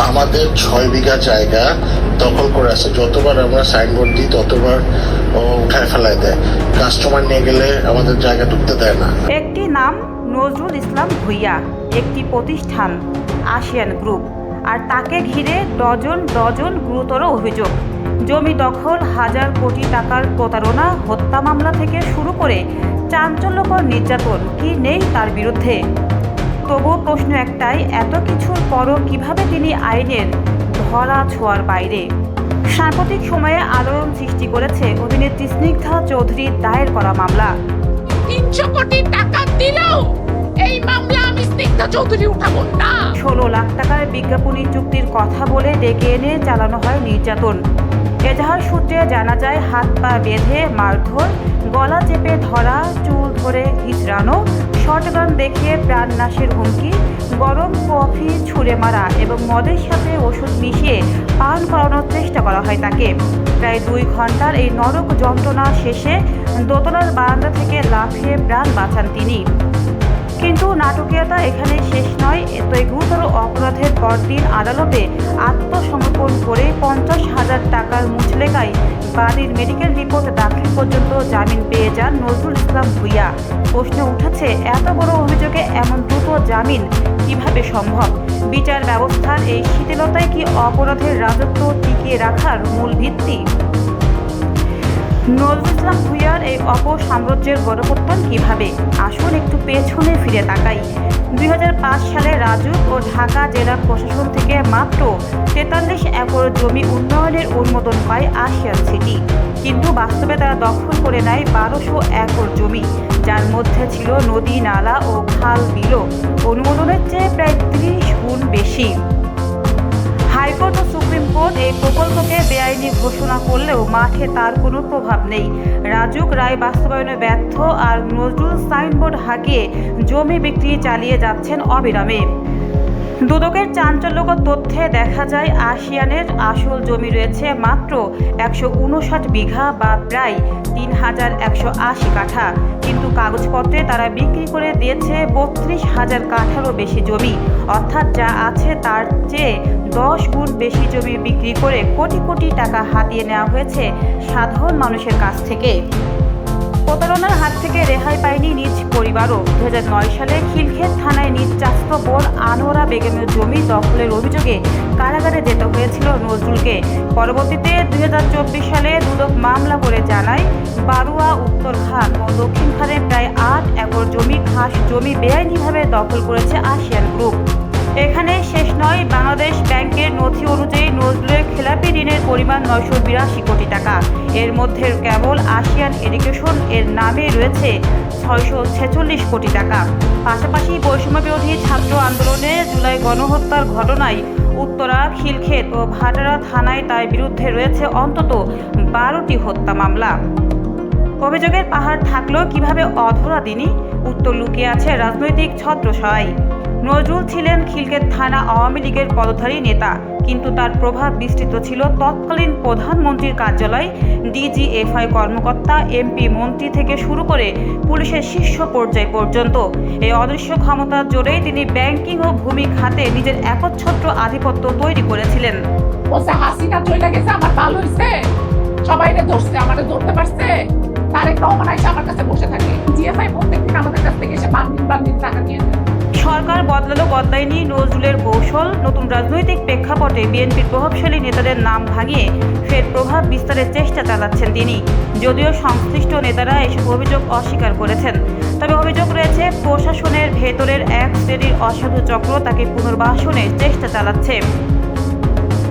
আমাদের 6 বিঘা জায়গা দখল করে আছে। যতবার আমরা সাইনবোর্ড দিই ততবার ও উঠায় ফেলায় দেয়। কাস্টমার নিয়ে গেলে আমাদের জায়গা ঢুকতে দেয় না। একটি নাম নজরুল ইসলাম ভূঁইয়া, একটি প্রতিষ্ঠান আসিয়ান গ্রুপ, আর তাকে ঘিরে ডজন ডজন গুরুতর অভিযোগ। জমি দখল, হাজার কোটি টাকার প্রতারণা, হত্যা মামলা থেকে শুরু করে চাঞ্চল্যকর নির্যাতন কি নেই তার বিরুদ্ধে। তবুও প্রশ্ন একটাই, এত কিছুর পরও কিভাবে তিনি আইনের ধরা ছোঁয়ার বাইরে? সাম্প্রতিক সময়ে আলোড়ন সৃষ্টি করেছে অভিনেত্রী স্নিগ্ধা চৌধুরীর দায়ের করা মামলা। 300 কোটি টাকা দিলেও এই মামলা আমি স্নিগ্ধা চৌধুরী উঠাবো না। 16 লাখ টাকার বিজ্ঞাপনী চুক্তির কথা বলে ডেকে এনে চালানো হয় নির্যাতন। এজাহার সূত্রে জানা যায়, হাত পা বেঁধে মারধর, গলা চেপে ধরা, চুল ধরে হিচড়ানো, শটগান দেখিয়ে প্রাণনাশের হুমকি, গরম কফি ছুঁড়ে মারা এবং মদের সাথে ওষুধ মিশিয়ে পান করানোর চেষ্টা করা হয় তাকে। প্রায় 2 ঘন্টার এই নরক যন্ত্রণা শেষে দোতলার বারান্দা থেকে লাফিয়ে প্রাণ বাঁচান তিনি। কিন্তু নাটকীয়তা এখানে শেষ নয়। এতই গুরুতর অপরাধের পরদিন আদালতে আত্মসমর্পণ করে 50,000 টাকার মুচলেকায় বাদীর মেডিকেল রিপোর্ট দাখিল পর্যন্ত জামিন পেয়ে যান নজরুল ইসলাম ভূঁইয়া। প্রশ্ন উঠেছে, এত বড় অভিযোগে এমন দ্রুত জামিন কিভাবে সম্ভব? বিচার ব্যবস্থার এই শিথিলতাই কি অপরাধের রাজত্ব টিকিয়ে রাখার মূল ভিত্তি? নজরুল ইসলাম ভূঁইয়ার এই অপসাম্রাজ্যের গড়পত্তন কিভাবে? আসুন একটু পেছনে ফিরে তাকাই। 2005 সালে রাজুক ও ঢাকা জেলা প্রশাসন থেকে মাত্র 43 একর জমি উন্নয়নের অনুমোদন পায় আসিয়ান সিটি। কিন্তু বাস্তবে তারা দখল করে নেয় 1200 একর জমি, যার মধ্যে ছিল নদী, নালা ও খাল বিলও অনুমোদনের চেয়ে প্রায় 30 গুণ বেশি। হাইকোর্ট ও সুপ্রিম কোর্ট এই প্রকল্পকে বেআইনি ঘোষণা করলেও মাঠে তার কোনো প্রভাব নেই। রাজুক রায় বাস্তবায়নে ব্যর্থ, আর নজরুল সাইনবোর্ড হাঁকিয়ে জমি বিক্রি চালিয়ে যাচ্ছেন অবিরামে। দুদকের চাঞ্চল্যকর তথ্যে দেখা যায়, আসিয়ানের আসল জমি রয়েছে মাত্র 159 বিঘা বা প্রায় 3180 কাঠা, কিন্তু কাগজপত্রে তারা বিক্রি করে দিয়েছে 32,000 কাঠারও বেশি জমি। অর্থাৎ যা আছে তার চেয়ে 10 গুণ বেশি জমি বিক্রি করে কোটি কোটি টাকা হাতিয়ে নেওয়া হয়েছে সাধারণ মানুষের কাছ থেকে। প্রতারণার হাত থেকে রেহাই পায়নি নিজ পরিবারও। 2009 সালে খিলক্ষেত থানায় নিজ চাচাতো বোন আনোয়ারা বেগমের জমি দখলের অভিযোগে কারাগারে যেতে হয়েছিল নজরুলকে। পরবর্তীতে 2024 সালে দুদক মামলা করে জানায়, বারুয়া, উত্তরখান ও দক্ষিণখানে প্রায় 8 একর জমি খাস জমি বেআইনিভাবে দখল করেছে আসিয়ান গ্রুপ। এখানে শেষ নয়। বাংলাদেশ ব্যাংকের নথি অনুযায়ী নজরুলের খেলাপি ঋণের পরিমাণ 982 কোটি টাকা। এর মধ্যে কেবল আসিয়ান এডুকেশন এর নামে রয়েছে 646 কোটি টাকা। পাশাপাশি বৈষম্য বিরোধী ছাত্র আন্দোলনে জুলাই গণহত্যার ঘটনায় উত্তরা, খিলক্ষেত ও ভাটারা থানায় তার বিরুদ্ধে রয়েছে অন্তত 12টি হত্যা মামলা। অভিযোগের পাহাড় থাকলেও কিভাবে অধরা তিনি? উত্তর লুকিয়ে আছে রাজনৈতিক ছত্রছায়ায়। নজরুল ছিলেন খিলক্ষেত থানা আওয়ামী লীগের পদধারী নেতা, কিন্তু তার প্রভাব বিস্তৃত ছিল তৎকালীন প্রধানমন্ত্রীর কার্যালয়, ডিজিএফআই কর্মকর্তা, এমপি, মন্ত্রী থেকে শুরু করে পুলিশের শীর্ষ পর্যায় পর্যন্ত। এই অদৃশ্য ক্ষমতার জোরেই তিনি ব্যাংকিং ও ভূমি খাতে নিজের একচ্ছত্র আধিপত্য তৈরি করেছিলেন। হাসিনা চলে গেছে, আমার ভালো হয়েছে, সবাইকে ধরছে, আমাকে ধরতে পারছে, তারেক রহমান আইসা আমার কাছে বসে থাকে, জিএফআই প্রত্যেকদিন আমাদের কাছ থেকে এসে বান্ডিল টাকা নিয়ে যায়। সরকার বদলালো বদলায়নি নজরুলের কৌশল। নতুন রাজনৈতিক প্রেক্ষাপটে বিএনপির প্রভাবশালী নেতাদের নাম ভাঙিয়ে ফের প্রভাব বিস্তারের চেষ্টা চালাচ্ছেন তিনি। যদিও সংশ্লিষ্ট নেতারা এসব অভিযোগ অস্বীকার করেছেন, তবে অভিযোগ রয়েছে প্রশাসনের ভেতরের এক শ্রেণীর অসাধু চক্র তাকে পুনর্বাসনের চেষ্টা চালাচ্ছে।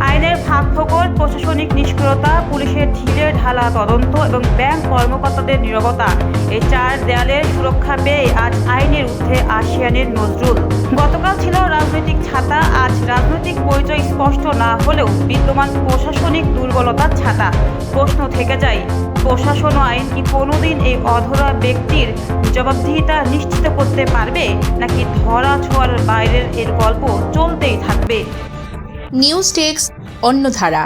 আইনের ফাঁকফোকর, প্রশাসনিক নিষ্ক্রিয়তা, পুলিশের ঢিলে ঢালা তদন্ত এবং ব্যাংক কর্মকর্তাদের নীরবতা, এই 4 দেয়ালের সুরক্ষা পেয়ে আজ আইনের ঊর্ধ্বে আসিয়ানের নজরুল। গতকাল ছিল রাজনৈতিক ছাতা, আজ রাজনৈতিক পরিচয় স্পষ্ট না হলেও বিদ্যমান প্রশাসনিক দুর্বলতার ছাতা। প্রশ্ন থেকে যায়, প্রশাসন ও আইন কি কোনোদিন এই অধরা ব্যক্তির জবাবদিহিতা নিশ্চিত করতে পারবে, নাকি ধরা ছোঁয়ার বাইরের এর গল্প চলতেই থাকবে? News desk, অন্যধারা।